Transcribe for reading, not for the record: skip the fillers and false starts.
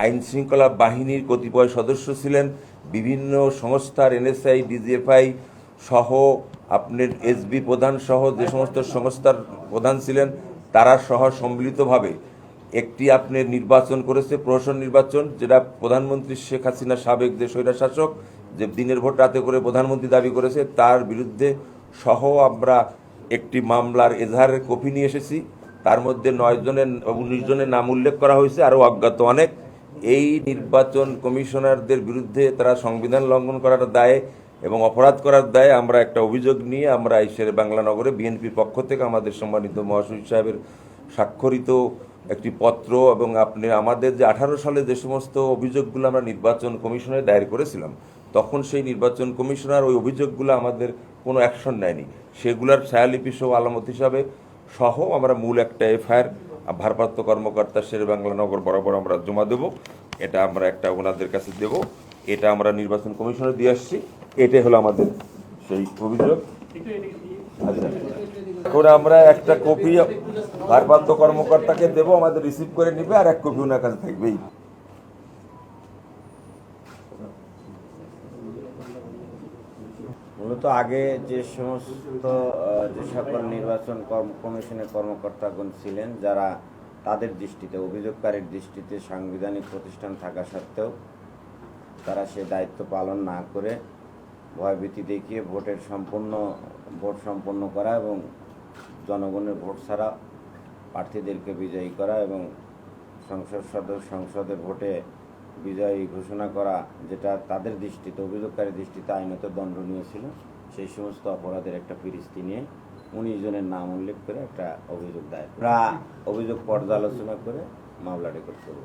আইন শৃঙ্খলা বাহিনীর কতিপয় সদস্য ছিলেন, বিভিন্ন সংস্থার এনএসআই, ডিজিএফআই সহ আপনার এসবি প্রধান সহ যে সমস্ত সংস্থার প্রধান ছিলেন তারা সহ সম্মিলিতভাবে একটি আপনার নির্বাচন করেছে, প্রহসন নির্বাচন, যেটা প্রধানমন্ত্রী শেখ হাসিনা সাবেক যে স্বৈরশাসক যে দিনের ভোট রাতে করে প্রধানমন্ত্রী দাবি করেছে তার বিরুদ্ধে সহ আমরা একটি মামলার এজাহারের কপি নিয়ে এসেছি। তার মধ্যে 19 জনের নাম উল্লেখ করা হয়েছে, আরও অজ্ঞাত অনেক। এই নির্বাচন কমিশনারদের বিরুদ্ধে তারা সংবিধান লঙ্ঘন করার দায়ে এবং অপরাধ করার দায়ে আমরা একটা অভিযোগ নিয়ে আমরা এই শেরে বাংলা নগরে বিএনপির পক্ষ থেকে আমাদের সম্মানিত মহাসচিব সাহেবের স্বাক্ষরিত একটি পত্র এবং আপনি আমাদের যে 18 সালে যে সমস্ত অভিযোগগুলো আমরা নির্বাচন কমিশনে দায়ের করেছিলাম তখন সেই নির্বাচন কমিশনার ওই অভিযোগগুলো আমাদের কোনো অ্যাকশন নেয়নি, সেগুলোর ছায়ালিপি সহ আলামত হিসাবে সহ আমরা মূল একটা এফআইআর ভারপ্রাপ্ত কর্মকর্তা শেরে বাংলা নগর বরাবর আমরা জমা দেব। এটা আমরা একটা ওনাদের কাছে দেব, এটা আমরা নির্বাচন কমিশনে দিয়ে আসছি। এটাই হলো আমাদের সেই অভিযোগ। আচ্ছা, এখন আমরা একটা কপি ভারপ্রাপ্ত কর্মকর্তাকে দেব, আমাদের রিসিভ করে নিবে, আর এক কপি ওনার কাছে থাকবেই। মূলত আগে যে সকল নির্বাচন কমিশনের কর্মকর্তাগণ ছিলেন যারা তাদের দৃষ্টিতে অভিযোগকারীর দৃষ্টিতে সাংবিধানিক প্রতিষ্ঠান থাকা সত্ত্বেও তারা সে দায়িত্ব পালন না করে ভয়ভীতি দেখিয়ে ভোট সম্পন্ন করা এবং জনগণের ভোট ছাড়া প্রার্থীদেরকে বিজয়ী করা এবং সংসদের ভোটে বিজয়ী ঘোষণা করা, যেটা তাদের দৃষ্টিতে অভিযোগকারীর দৃষ্টিতে আইনত দণ্ডনীয় ছিল, সেই সমস্ত অপরাধের একটা ফিরিস্তি নিয়ে 19 জনের নাম উল্লেখ করে একটা অভিযোগ দায়ের, অভিযোগ পর্যালোচনা করে মামলা রেকর্ড করব।